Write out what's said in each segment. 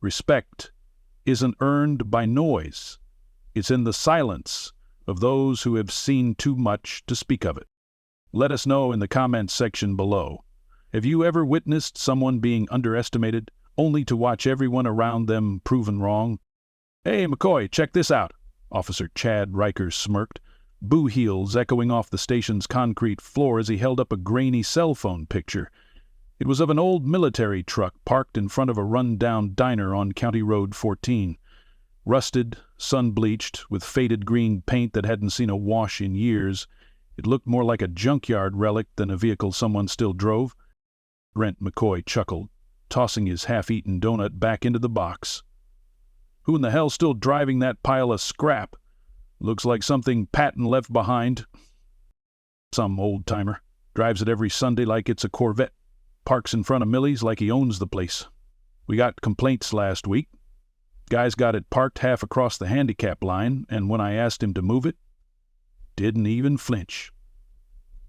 Respect isn't earned by noise. It's in the silence of those who have seen too much to speak of it. Let us know in the comments section below. Have you ever witnessed someone being underestimated, only to watch everyone around them proven wrong? "Hey, McCoy, check this out," Officer Chad Riker smirked, boo heels echoing off the station's concrete floor as he held up a grainy cell phone picture. It was of an old military truck parked in front of a run-down diner on County Road 14. Rusted, sun-bleached, with faded green paint that hadn't seen a wash in years, it looked more like a junkyard relic than a vehicle someone still drove. Brent McCoy chuckled, tossing his half-eaten donut back into the box. "Who in the hell's still driving that pile of scrap? Looks like something Patton left behind. Some old-timer. Drives it every Sunday like it's a Corvette. Parks in front of Millie's like he owns the place. We got complaints last week. Guy's got it parked half across the handicap line, and when I asked him to move it, didn't even flinch.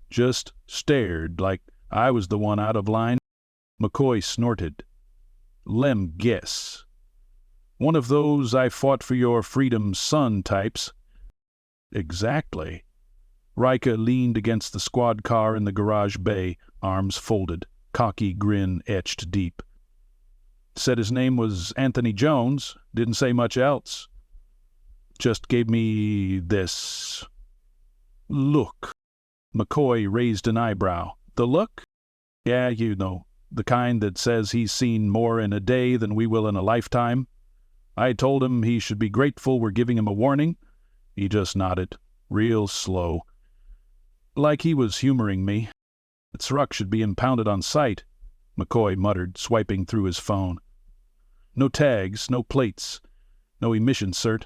Just stared like I was the one out of line." McCoy snorted. "Lem guess. One of those I fought for your freedom son types." "Exactly." Rika leaned against the squad car in the garage bay, arms folded, cocky grin etched deep. "Said his name was Anthony Jones, didn't say much else. Just gave me this look." McCoy raised an eyebrow. "The look?" "Yeah, you know, the kind that says he's seen more in a day than we will in a lifetime. I told him he should be grateful we're giving him a warning. He just nodded, real slow, like he was humoring me. The truck should be impounded on sight," McCoy muttered, swiping through his phone. "No tags, no plates, no emission cert.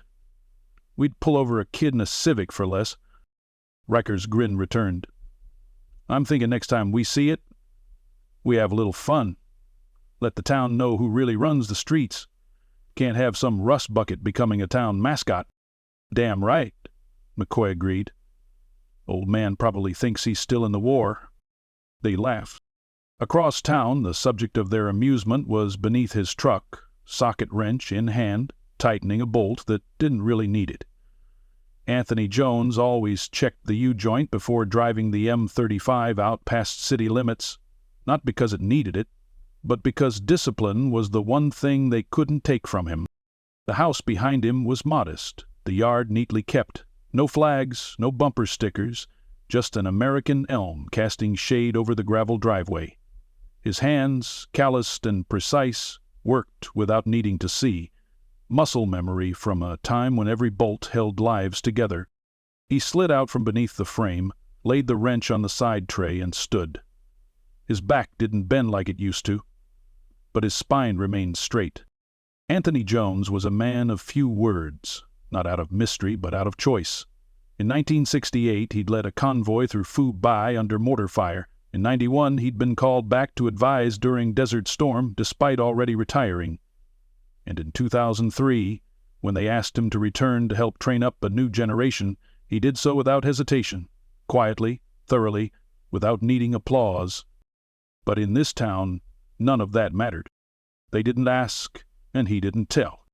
We'd pull over a kid in a Civic for less." Riker's grin returned. "I'm thinking next time we see it, we have a little fun. Let the town know who really runs the streets. Can't have some rust bucket becoming a town mascot." "Damn right," McCoy agreed. "Old man probably thinks he's still in the war." They laughed. Across town, the subject of their amusement was beneath his truck, socket wrench in hand, tightening a bolt that didn't really need it. Anthony Jones always checked the U-joint before driving the M35 out past city limits, not because it needed it, but because discipline was the one thing they couldn't take from him. The house behind him was modest, the yard neatly kept. No flags, no bumper stickers, just an American elm casting shade over the gravel driveway. His hands, calloused and precise, worked without needing to see. Muscle memory from a time when every bolt held lives together. He slid out from beneath the frame, laid the wrench on the side tray, and stood. His back didn't bend like it used to, but his spine remained straight. Anthony Jones was a man of few words, not out of mystery but out of choice. In 1968, he'd led a convoy through Phu Bai under mortar fire. In 91, he'd been called back to advise during Desert Storm, despite already retiring. And in 2003, when they asked him to return to help train up a new generation, he did so without hesitation, quietly, thoroughly, without needing applause. But in this town, none of that mattered. They didn't ask, and he didn't tell.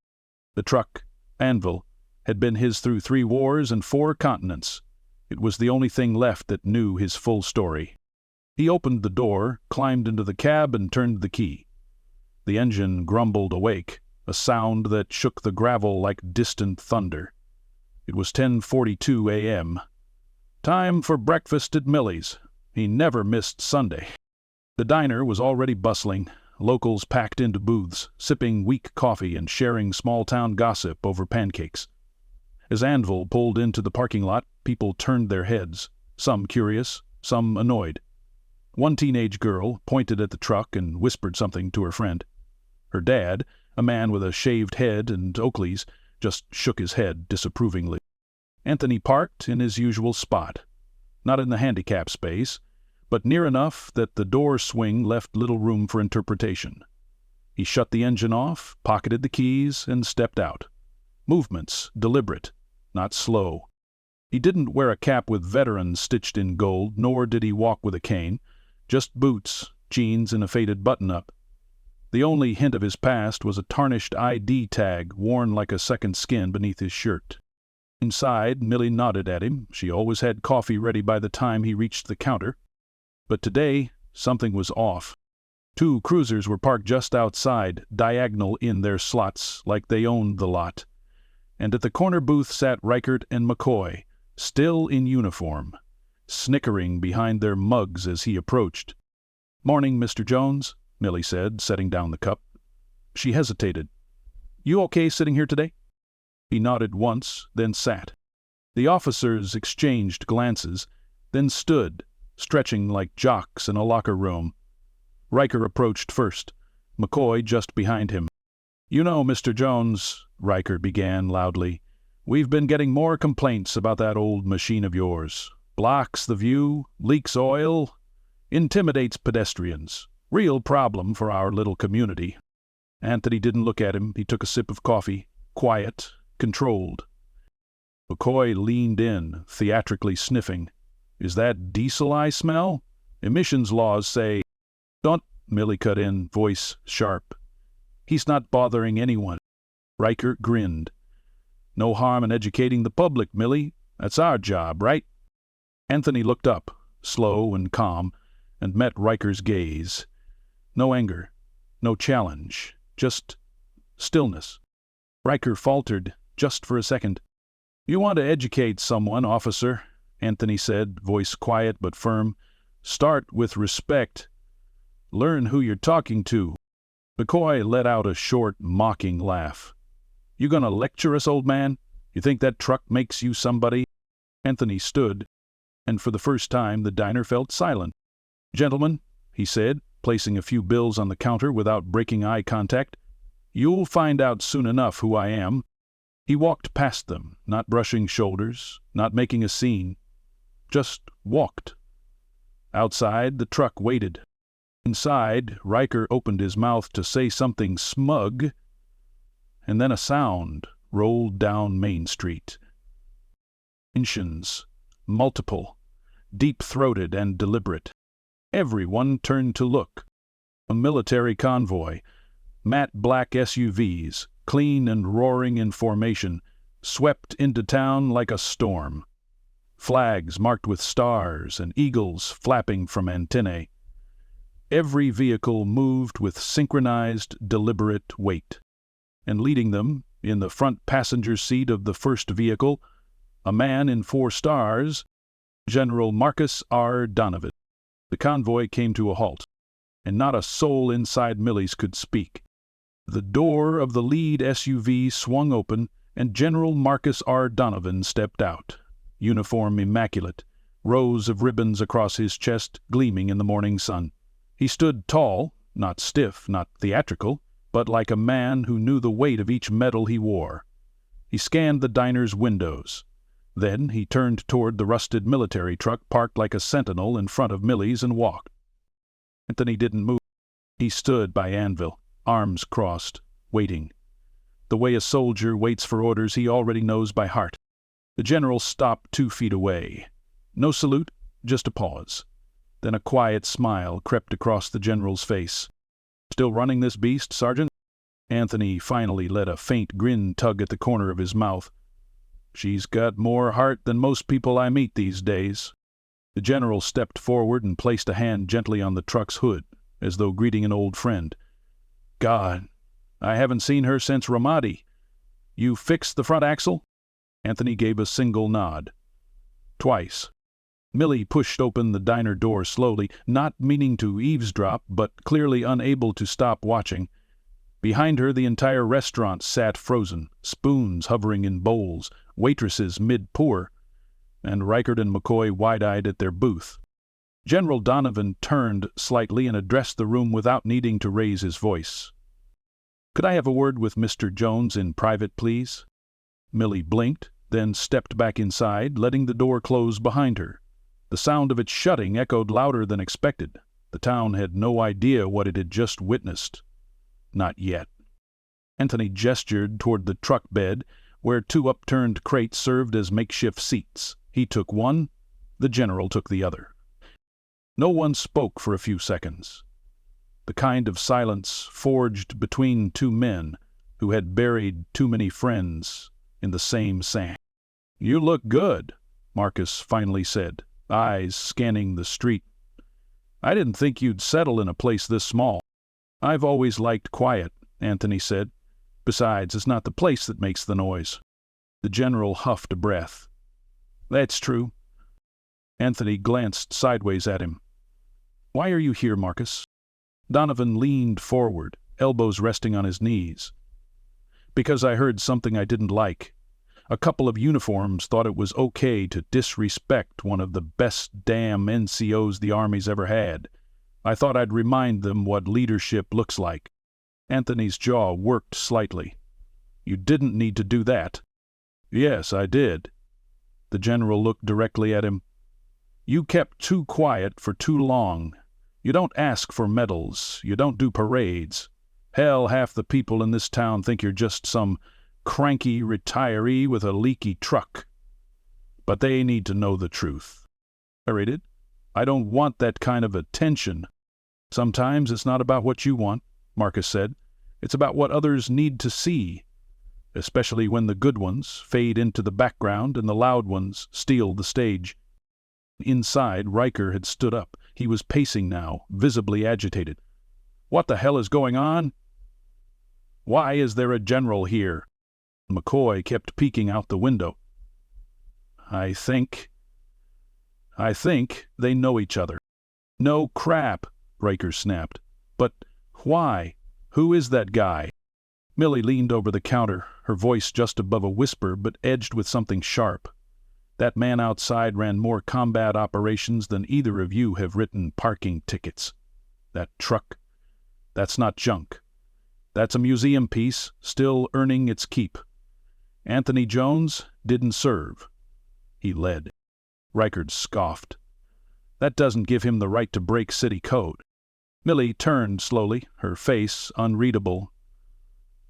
The truck, Anvil, had been his through 3 wars and 4 continents. It was the only thing left that knew his full story. He opened the door, climbed into the cab, and turned the key. The engine grumbled awake, a sound that shook the gravel like distant thunder. It was 10:42 a.m. Time for breakfast at Millie's. He never missed Sunday. The diner was already bustling, locals packed into booths, sipping weak coffee and sharing small-town gossip over pancakes. As Anvil pulled into the parking lot, people turned their heads, some curious, some annoyed. One teenage girl pointed at the truck and whispered something to her friend. Her dad, a man with a shaved head and Oakleys, just shook his head disapprovingly. Anthony parked in his usual spot, not in the handicap space, but near enough that the door swing left little room for interpretation. He shut the engine off, pocketed the keys, and stepped out. Movements deliberate, not slow. He didn't wear a cap with veterans stitched in gold, nor did he walk with a cane, just boots, jeans, and a faded button-up. The only hint of his past was a tarnished ID tag worn like a second skin beneath his shirt. Inside, Millie nodded at him. She always had coffee ready by the time he reached the counter. But today, something was off. 2 cruisers were parked just outside, diagonal in their slots, like they owned the lot. And at the corner booth sat Reichert and McCoy, still in uniform, snickering behind their mugs as he approached. "Morning, Mr. Jones," Millie said, setting down the cup. She hesitated. "You okay sitting here today?" He nodded once, then sat. The officers exchanged glances, then stood, stretching like jocks in a locker room. Riker approached first, McCoy just behind him. "You know, Mr. Jones," Riker began loudly, "we've been getting more complaints about that old machine of yours. Blocks the view, leaks oil, intimidates pedestrians. Real problem for our little community." Anthony didn't look at him. He took a sip of coffee, quiet, controlled. McCoy leaned in, theatrically sniffing. "Is that diesel I smell? Emissions laws say—" "Don't," Millie cut in, voice sharp. "He's not bothering anyone." Riker grinned. "No harm in educating the public, Millie. That's our job, right?" Anthony looked up, slow and calm, and met Riker's gaze. No anger, no challenge, just stillness. Riker faltered, just for a second. "You want to educate someone, officer," Anthony said, voice quiet but firm. "Start with respect. Learn who you're talking to." McCoy let out a short, mocking laugh. "You gonna lecture us, old man? You think that truck makes you somebody?" Anthony stood, and for the first time the diner felt silent. "Gentlemen," he said, placing a few bills on the counter without breaking eye contact, "you'll find out soon enough who I am." He walked past them, not brushing shoulders, not making a scene. Just walked. Outside, the truck waited. Inside, Riker opened his mouth to say something smug, and then a sound rolled down Main Street. Tensions, multiple, deep-throated and deliberate. Everyone turned to look. A military convoy, matte black SUVs, clean and roaring in formation, swept into town like a storm. Flags marked with stars and eagles flapping from antennae. Every vehicle moved with synchronized, deliberate weight. And leading them, in the front passenger seat of the first vehicle, a man in 4 stars, General Marcus R. Donovan. The convoy came to a halt, and not a soul inside Millie's could speak. The door of the lead SUV swung open, and General Marcus R. Donovan stepped out, uniform immaculate, rows of ribbons across his chest gleaming in the morning sun. He stood tall, not stiff, not theatrical, but like a man who knew the weight of each medal he wore. He scanned the diner's windows. Then he turned toward the rusted military truck parked like a sentinel in front of Millie's and walked. Anthony didn't move. He stood by Anvil, arms crossed, waiting. The way a soldier waits for orders he already knows by heart. The general stopped 2 feet away. No salute, just a pause. Then a quiet smile crept across the general's face. "Still running this beast, Sergeant?" Anthony finally let a faint grin tug at the corner of his mouth. "She's got more heart than most people I meet these days." The general stepped forward and placed a hand gently on the truck's hood, as though greeting an old friend. "God, I haven't seen her since Ramadi. You fixed the front axle?" Anthony gave a single nod. "Twice." Millie pushed open the diner door slowly, not meaning to eavesdrop, but clearly unable to stop watching. Behind her, the entire restaurant sat frozen, spoons hovering in bowls, waitresses mid-pour, and Reichert and McCoy wide-eyed at their booth. General Donovan turned slightly and addressed the room without needing to raise his voice. "Could I have a word with Mr. Jones in private, please?" Millie blinked, then stepped back inside, letting the door close behind her. The sound of its shutting echoed louder than expected. The town had no idea what it had just witnessed. Not yet. Anthony gestured toward the truck bed, where 2 upturned crates served as makeshift seats. He took one, the general took the other. No one spoke for a few seconds. the kind of silence forged between two men who had buried too many friends in the same sand. "You look good," Marcus finally said, eyes scanning the street. "I didn't think you'd settle in a place this small." "I've always liked quiet," Anthony said. "Besides, it's not the place that makes the noise." The general huffed a breath. "That's true." Anthony glanced sideways at him. "Why are you here, Marcus?" Donovan leaned forward, elbows resting on his knees. "Because I heard something I didn't like. A couple of uniforms thought it was okay to disrespect one of the best damn NCOs the Army's ever had. I thought I'd remind them what leadership looks like." Anthony's jaw worked slightly. "You didn't need to do that." "Yes, I did." The general looked directly at him. "You kept too quiet for too long. You don't ask for medals. You don't do parades. Hell, half the people in this town think you're just some cranky retiree with a leaky truck. But they need to know the truth." "I don't want that kind of attention." "Sometimes it's not about what you want," Marcus said. "It's about what others need to see, especially when the good ones fade into the background and the loud ones steal the stage." Inside, Riker had stood up. He was pacing now, visibly agitated. "What the hell is going on? Why is there a general here?" McCoy kept peeking out the window. I think they know each other." "No crap," Riker snapped. "But why? Who is that guy?" Millie leaned over the counter, her voice just above a whisper but edged with something sharp. "That man outside ran more combat operations than either of you have written parking tickets. That truck, that's not junk. That's a museum piece, still earning its keep. Anthony Jones didn't serve. He led." Riker scoffed. "That doesn't give him the right to break city code." Millie turned slowly, her face unreadable.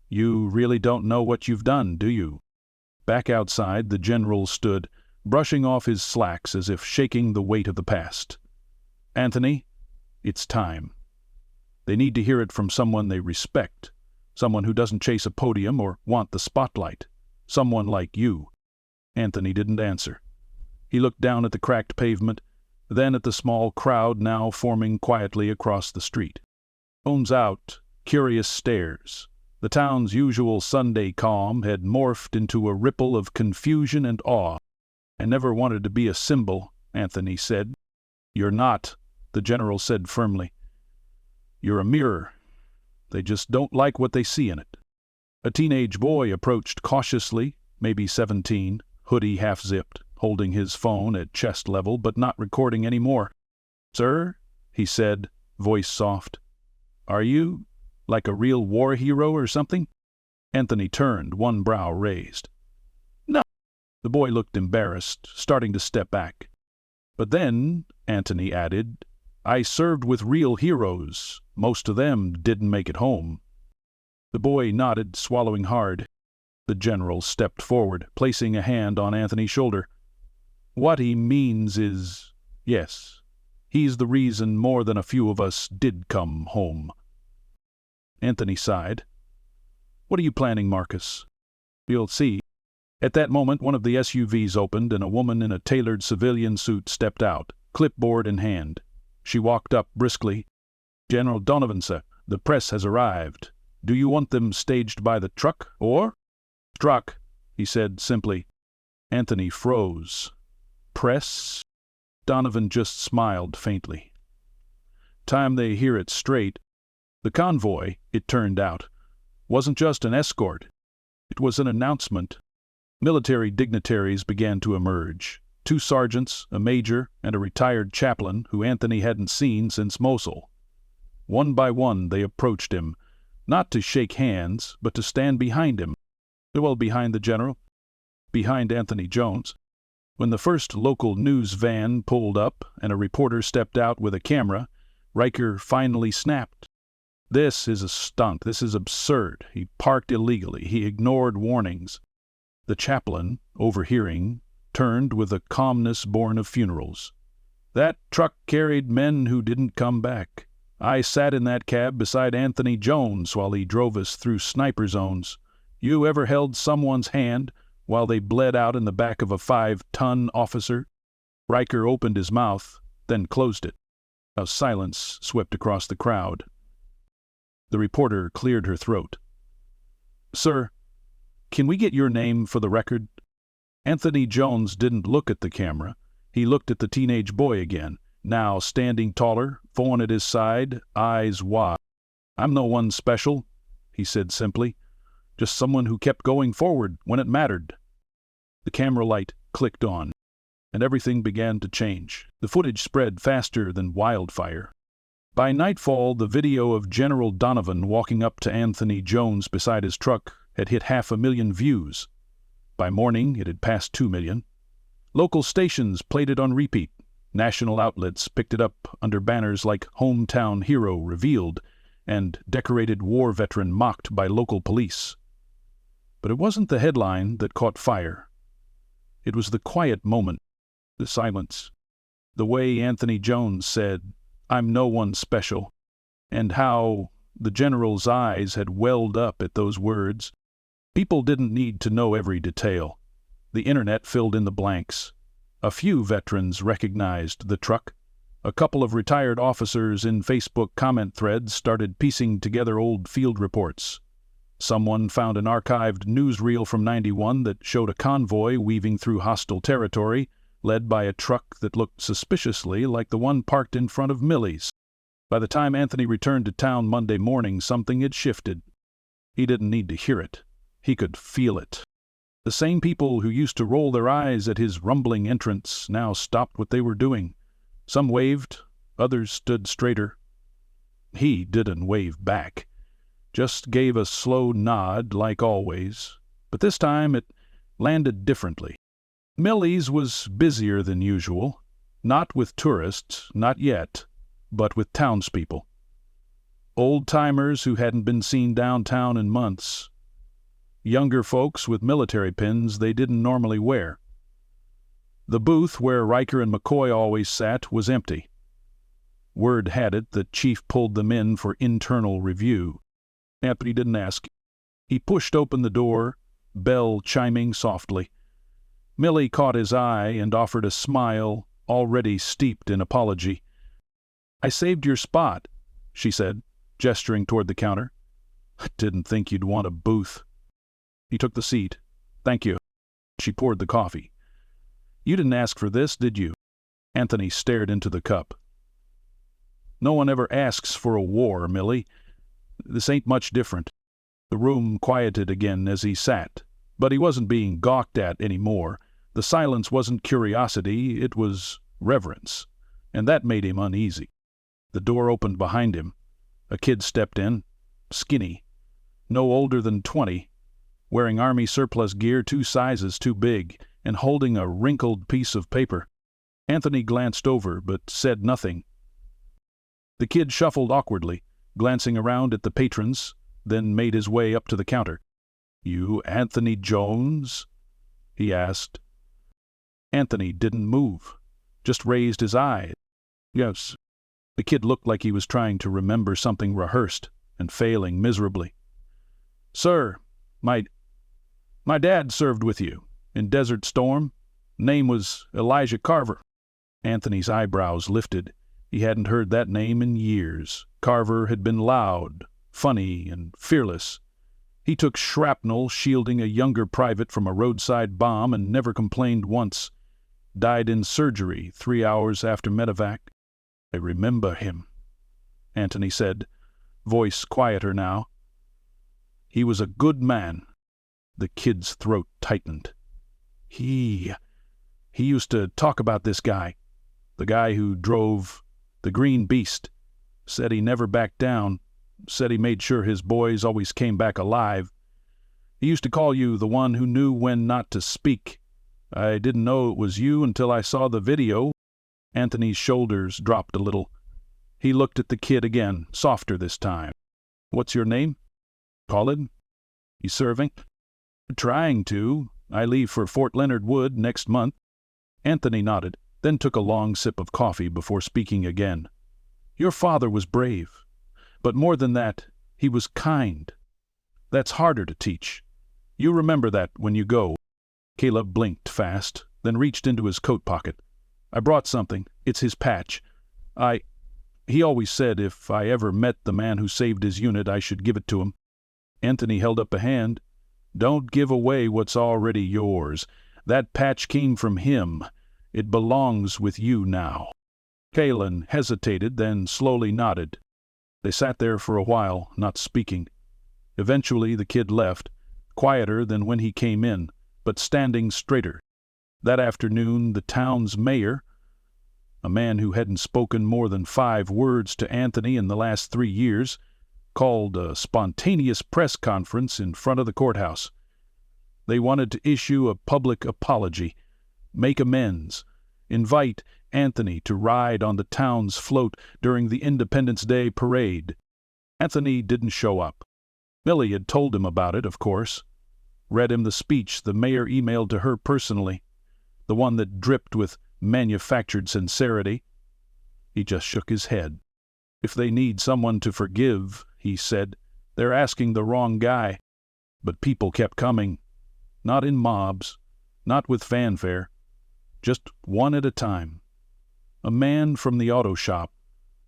"You really don't know what you've done, do you?" Back outside, the general stood, brushing off his slacks as if shaking the weight of the past. "Anthony, it's time. They need to hear it from someone they respect, someone who doesn't chase a podium or want the spotlight, someone like you." Anthony didn't answer. He looked down at the cracked pavement, then at the small crowd now forming quietly across the street. Phones out, curious stares. The town's usual Sunday calm had morphed into a ripple of confusion and awe. "I never wanted to be a symbol," Anthony said. "You're not," the general said firmly. "You're a mirror. They just don't like what they see in it." A teenage boy approached cautiously, maybe 17, hoodie half-zipped, holding his phone at chest level but not recording any more. "Sir," he said, voice soft, "are you like a real war hero or something?" Anthony turned, one brow raised. "No." The boy looked embarrassed, starting to step back. "But then," Anthony added, "I served with real heroes. Most of them didn't make it home." The boy nodded, swallowing hard. The general stepped forward, placing a hand on Anthony's shoulder. "What he means is, yes, he's the reason more than a few of us did come home." Anthony sighed. "What are you planning, Marcus?" "You'll see." At that moment, one of the SUVs opened and a woman in a tailored civilian suit stepped out, clipboard in hand. She walked up briskly. "General Donovan, sir, the press has arrived. Do you want them staged by the truck, or?" "Truck," he said simply. Anthony froze. "Press?" Donovan just smiled faintly. "Time they hear it straight. The convoy, it turned out, wasn't just an escort. It was an announcement." Military dignitaries began to emerge. 2 sergeants, a major, and a retired chaplain who Anthony hadn't seen since Mosul. One by one they approached him, not to shake hands, but to stand behind him. Well, behind the general, behind Anthony Jones. When the first local news van pulled up and a reporter stepped out with a camera, Riker finally snapped. "This is a stunt. This is absurd. He parked illegally. He ignored warnings." The chaplain, overhearing, turned with a calmness born of funerals. "That truck carried men who didn't come back. I sat in that cab beside Anthony Jones while he drove us through sniper zones. You ever held someone's hand while they bled out in the back of a 5-ton officer?" Riker opened his mouth, then closed it. A silence swept across the crowd. The reporter cleared her throat. "Sir, can we get your name for the record?" Anthony Jones didn't look at the camera. He looked at the teenage boy again, now standing taller, phone at his side, eyes wide. "I'm no one special," he said simply. "Just someone who kept going forward when it mattered." The camera light clicked on, and everything began to change. The footage spread faster than wildfire. By nightfall, the video of General Donovan walking up to Anthony Jones beside his truck had hit 500,000 views. By morning, it had passed 2 million. Local stations played it on repeat. National outlets picked it up under banners like "Hometown Hero Revealed" and "Decorated War Veteran Mocked by Local Police." But it wasn't the headline that caught fire. It was the quiet moment, the silence, the way Anthony Jones said, "I'm no one special," and how the general's eyes had welled up at those words. People didn't need to know every detail. The internet filled in the blanks. A few veterans recognized the truck. A couple of retired officers in Facebook comment threads started piecing together old field reports. Someone found an archived newsreel from '91 that showed a convoy weaving through hostile territory, led by a truck that looked suspiciously like the one parked in front of Millie's. By the time Anthony returned to town Monday morning, something had shifted. He didn't need to hear it. He could feel it. The same people who used to roll their eyes at his rumbling entrance now stopped what they were doing. Some waved, others stood straighter. He didn't wave back, just gave a slow nod like always, but this time it landed differently. Millie's was busier than usual, not with tourists, not yet, but with townspeople. Old-timers who hadn't been seen downtown in months. Younger folks with military pins they didn't normally wear. The booth where Riker and McCoy always sat was empty. Word had it that Chief pulled them in for internal review. Anthony didn't ask. He pushed open the door, bell chiming softly. Millie caught his eye and offered a smile already steeped in apology. "I saved your spot," she said, gesturing toward the counter. "I didn't think you'd want a booth." He took the seat. "Thank you." She poured the coffee. "You didn't ask for this, did you?" Anthony stared into the cup. "No one ever asks for a war, Millie. This ain't much different." The room quieted again as he sat, but he wasn't being gawked at anymore. The silence wasn't curiosity, it was reverence, and that made him uneasy. The door opened behind him. A kid stepped in, skinny, no older than 20, wearing Army surplus gear 2 sizes too big, and holding a wrinkled piece of paper. Anthony glanced over, but said nothing. The kid shuffled awkwardly, glancing around at the patrons, then made his way up to the counter. "You Anthony Jones?" he asked. Anthony didn't move, just raised his eye. "Yes." The kid looked like he was trying to remember something rehearsed and failing miserably. "Sir, my dad served with you in Desert Storm. Name was Elijah Carver." Anthony's eyebrows lifted. He hadn't heard that name in years. Carver had been loud, funny, and fearless. He took shrapnel shielding a younger private from a roadside bomb and never complained once. Died in surgery 3 hours after medevac. "I remember him," Anthony said, voice quieter now. "He was a good man." The kid's throat tightened. He used to talk about this guy, the guy who drove the Green Beast. Said he never backed down, said he made sure his boys always came back alive. He used to call you the one who knew when not to speak. I didn't know it was you until I saw the video." Anthony's shoulders dropped a little. He looked at the kid again, softer this time. "What's your name?" "Colin." "You serving?" "Trying to. I leave for Fort Leonard Wood next month." Anthony nodded, then took a long sip of coffee before speaking again. Your father was brave, but more than that, he was kind. That's harder to teach. You remember that when you go." Caleb blinked fast, then reached into his coat pocket. "I brought something. It's his patch. He always said if I ever met the man who saved his unit, I should give it to him." Anthony held up a hand. "Don't give away what's already yours. That patch came from him. It belongs with you now." Kalen hesitated, then slowly nodded. They sat there for a while, not speaking. Eventually the kid left, quieter than when he came in, but standing straighter. That afternoon the town's mayor, a man who hadn't spoken more than 5 words to Anthony in the last 3 years, called a spontaneous press conference in front of the courthouse. They wanted to issue a public apology, make amends, invite Anthony to ride on the town's float during the Independence Day parade. Anthony didn't show up. Millie had told him about it, of course. Read him the speech the mayor emailed to her personally, the one that dripped with manufactured sincerity. He just shook his head. "If they need someone to forgive," he said, "they're asking the wrong guy." But people kept coming. Not in mobs, not with fanfare, just one at a time. A man from the auto shop,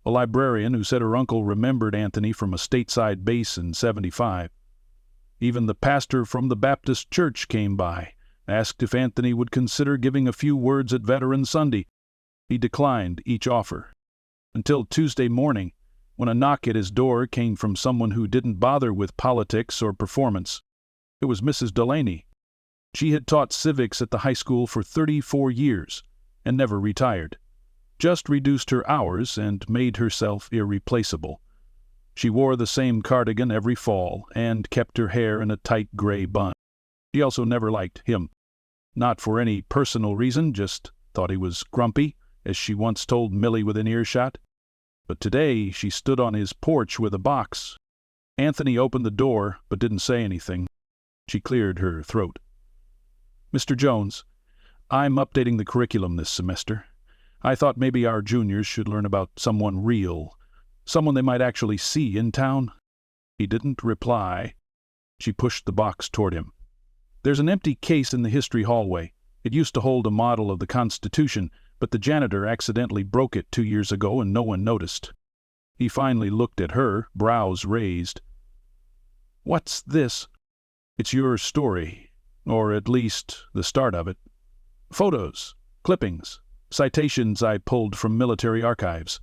a librarian who said her uncle remembered Anthony from a stateside base in '75. Even the pastor from the Baptist church came by, asked if Anthony would consider giving a few words at Veterans Sunday. He declined each offer. Until Tuesday morning, when a knock at his door came from someone who didn't bother with politics or performance. It was Mrs. Delaney. She had taught civics at the high school for 34 years and never retired. Just reduced her hours and made herself irreplaceable. She wore the same cardigan every fall and kept her hair in a tight gray bun. She also never liked him. Not for any personal reason, just thought he was grumpy, as she once told Millie within earshot. But today she stood on his porch with a box. Anthony opened the door but didn't say anything. She cleared her throat. "Mr. Jones, I'm updating the curriculum this semester. I thought maybe our juniors should learn about someone real, someone they might actually see in town." He didn't reply. She pushed the box toward him. "There's an empty case in the history hallway. It used to hold a model of the Constitution, but the janitor accidentally broke it 2 years ago and no one noticed." He finally looked at her, brows raised. "What's this?" "It's your story, or at least the start of it. Photos, clippings, citations I pulled from military archives.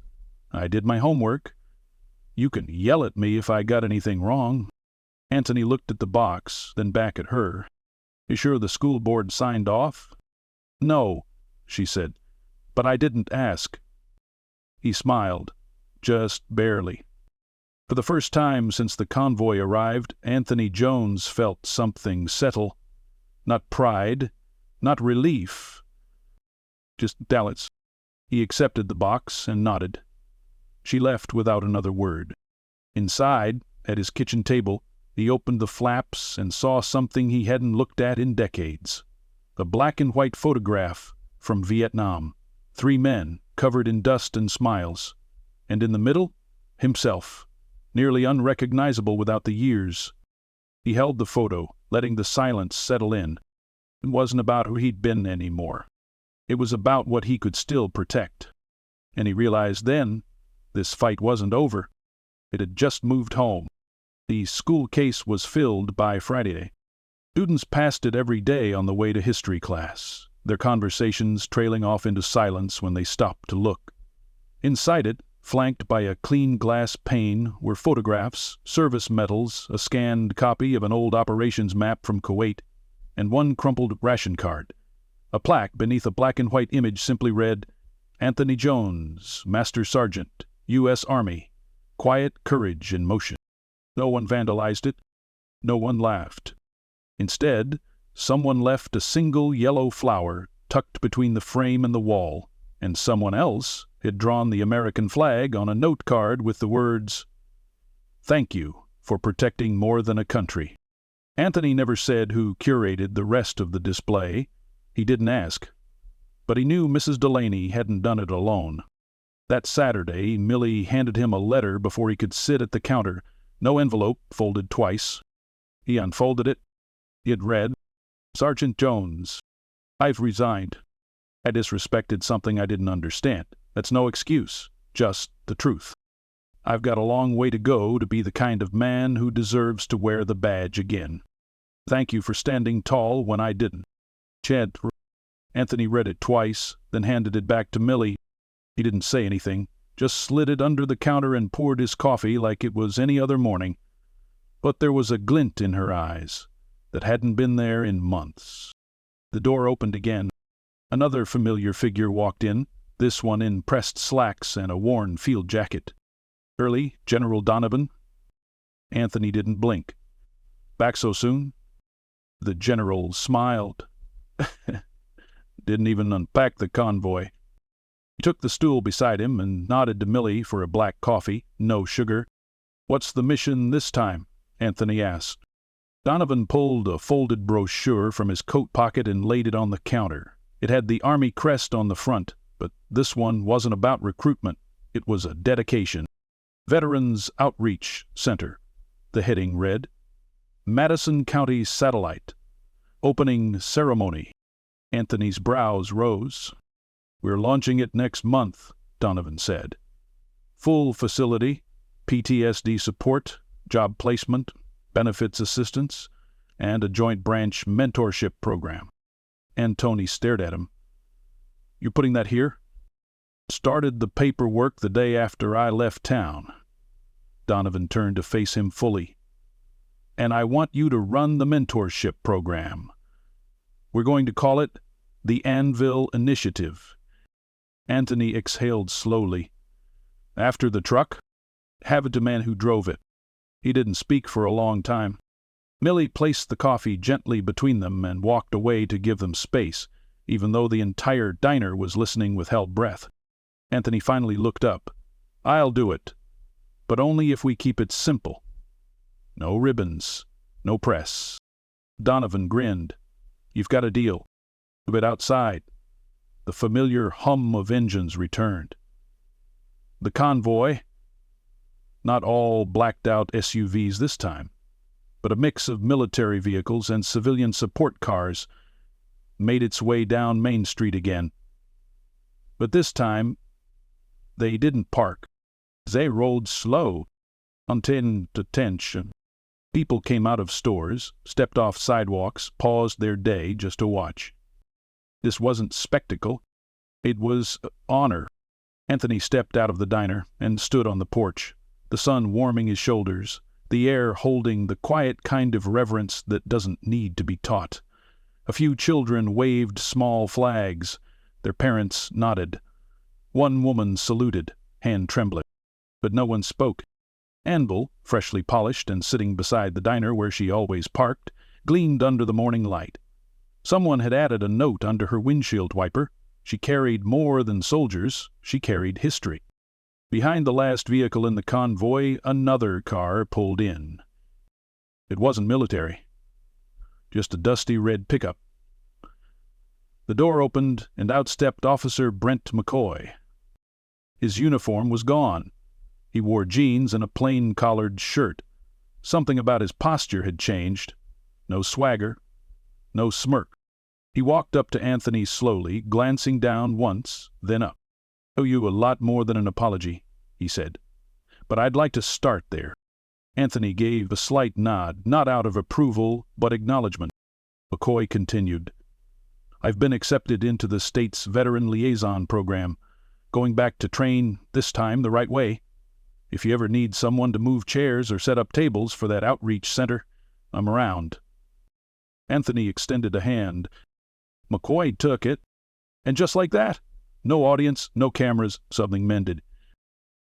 I did my homework. You can yell at me if I got anything wrong." Anthony looked at the box, then back at her. "You sure the school board signed off?" "No," she said, "but I didn't ask." He smiled, just barely. For the first time since the convoy arrived, Anthony Jones felt something settle. Not pride, not relief, just Dallas. He accepted the box and nodded. She left without another word. Inside, at his kitchen table, he opened the flaps and saw something he hadn't looked at in decades. A black and white photograph from Vietnam. 3 men, covered in dust and smiles. And in the middle, himself, nearly unrecognizable without the years. He held the photo, letting the silence settle in. It wasn't about who he'd been anymore. It was about what he could still protect. And he realized then, this fight wasn't over. It had just moved home. The school case was filled by Friday. Students passed it every day on the way to history class, their conversations trailing off into silence when they stopped to look. Inside it, flanked by a clean glass pane, were photographs, service medals, a scanned copy of an old operations map from Kuwait, and one crumpled ration card. A plaque beneath a black and white image simply read, "Anthony Jones, Master Sergeant, U.S. Army. Quiet courage in motion." No one vandalized it. No one laughed. Instead, someone left a single yellow flower tucked between the frame and the wall, and someone else had drawn the American flag on a note card with the words, "Thank you for protecting more than a country." Anthony never said who curated the rest of the display. He didn't ask. But he knew Mrs. Delaney hadn't done it alone. That Saturday, Millie handed him a letter before he could sit at the counter. No envelope, folded twice. He unfolded it. It read, "Sergeant Jones, I've resigned. I disrespected something I didn't understand. That's no excuse, just the truth. I've got a long way to go to be the kind of man who deserves to wear the badge again. Thank you for standing tall when I didn't." Chad. Anthony read it twice, then handed it back to Millie. He didn't say anything, just slid it under the counter and poured his coffee like it was any other morning. But there was a glint in her eyes that hadn't been there in months. The door opened again. Another familiar figure walked in, this one in pressed slacks and a worn field jacket. "Early, General Donovan?" Anthony didn't blink. "Back so soon?" The general smiled. "Didn't even unpack the convoy." He took the stool beside him and nodded to Millie for a black coffee, no sugar. "What's the mission this time?" Anthony asked. Donovan pulled a folded brochure from his coat pocket and laid it on the counter. It had the Army crest on the front, but this one wasn't about recruitment. It was a dedication. "Veterans Outreach Center," the heading read. "Madison County Satellite. Opening Ceremony." Anthony's brows rose. "We're launching it next month," Donovan said. "Full facility, PTSD support, job placement, benefits assistance, and a joint branch mentorship program." Antony stared at him. "You're putting that here?" "Started the paperwork the day after I left town." Donovan turned to face him fully. "And I want you to run the mentorship program. We're going to call it the Anvil Initiative." Anthony exhaled slowly. "After the truck? Have it to man who drove it." He didn't speak for a long time. Millie placed the coffee gently between them and walked away to give them space, even though the entire diner was listening with held breath. Anthony finally looked up. "I'll do it, but only if we keep it simple. No ribbons, no press." Donovan grinned. "You've got a deal." A bit outside, the familiar hum of engines returned. The convoy, not all blacked-out SUVs this time, but a mix of military vehicles and civilian support cars, made its way down Main Street again. But this time, they didn't park. They rolled slow, until attention. People came out of stores, stepped off sidewalks, paused their day just to watch. This wasn't spectacle. It was honor. Anthony stepped out of the diner and stood on the porch, the sun warming his shoulders, the air holding the quiet kind of reverence that doesn't need to be taught. A few children waved small flags. Their parents nodded. One woman saluted, hand trembling, but no one spoke. Anvil, freshly polished and sitting beside the diner where she always parked, gleamed under the morning light. Someone had added a note under her windshield wiper. She carried more than soldiers, she carried history. Behind the last vehicle in the convoy, another car pulled in. It wasn't military, just a dusty red pickup. The door opened, and out stepped Officer Brent McCoy. His uniform was gone. He wore jeans and a plain-collared shirt. Something about his posture had changed. No swagger, no smirk. He walked up to Anthony slowly, glancing down once, then up. "I owe you a lot more than an apology," he said. "But I'd like to start there." Anthony gave a slight nod, not out of approval, but acknowledgement. McCoy continued, "I've been accepted into the state's Veteran Liaison Program, going back to train, this time the right way. If you ever need someone to move chairs or set up tables for that outreach center, I'm around." Anthony extended a hand. McCoy took it, and just like that, no audience, no cameras, something mended.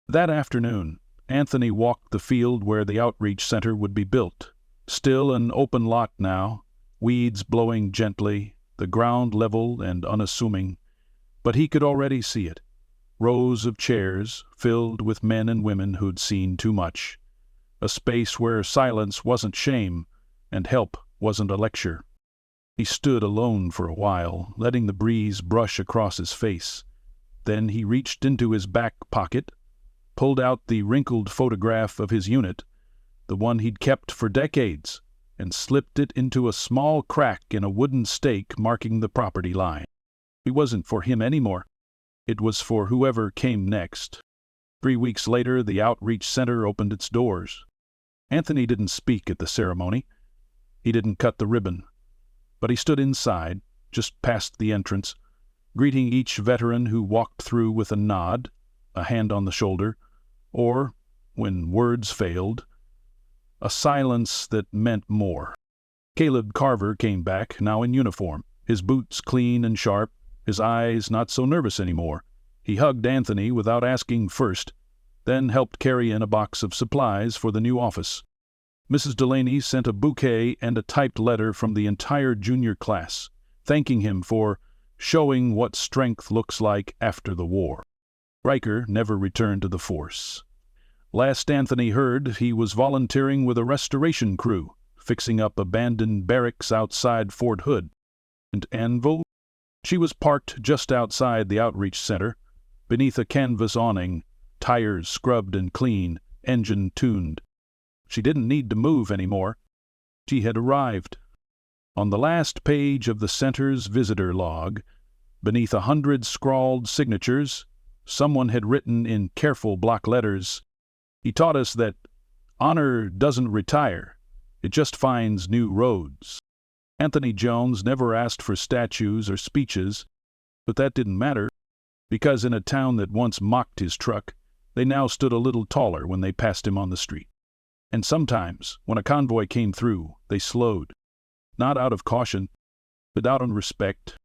That afternoon, Anthony walked the field where the outreach center would be built. Still an open lot now, weeds blowing gently, the ground level and unassuming. But he could already see it. Rows of chairs filled with men and women who'd seen too much. A space where silence wasn't shame and help wasn't a lecture. He stood alone for a while, letting the breeze brush across his face. Then he reached into his back pocket, pulled out the wrinkled photograph of his unit, the one he'd kept for decades, and slipped it into a small crack in a wooden stake marking the property line. It wasn't for him anymore. It was for whoever came next. 3 weeks later, the outreach center opened its doors. Anthony didn't speak at the ceremony. He didn't cut the ribbon. But he stood inside, just past the entrance, greeting each veteran who walked through with a nod, a hand on the shoulder, or, when words failed, a silence that meant more. Caleb Carver came back, now in uniform, his boots clean and sharp, his eyes not so nervous anymore. He hugged Anthony without asking first, then helped carry in a box of supplies for the new office. Mrs. Delaney sent a bouquet and a typed letter from the entire junior class, thanking him for showing what strength looks like after the war. Riker never returned to the force. Last Anthony heard, he was volunteering with a restoration crew, fixing up abandoned barracks outside Fort Hood. And Anvil? She was parked just outside the outreach center, beneath a canvas awning, tires scrubbed and clean, engine tuned. She didn't need to move anymore. She had arrived. On the last page of the center's visitor log, beneath 100 scrawled signatures, someone had written in careful block letters, "He taught us that honor doesn't retire, it just finds new roads." Anthony Jones never asked for statues or speeches, but that didn't matter, because in a town that once mocked his truck, they now stood a little taller when they passed him on the street. And sometimes, when a convoy came through, they slowed, not out of caution, but out of respect.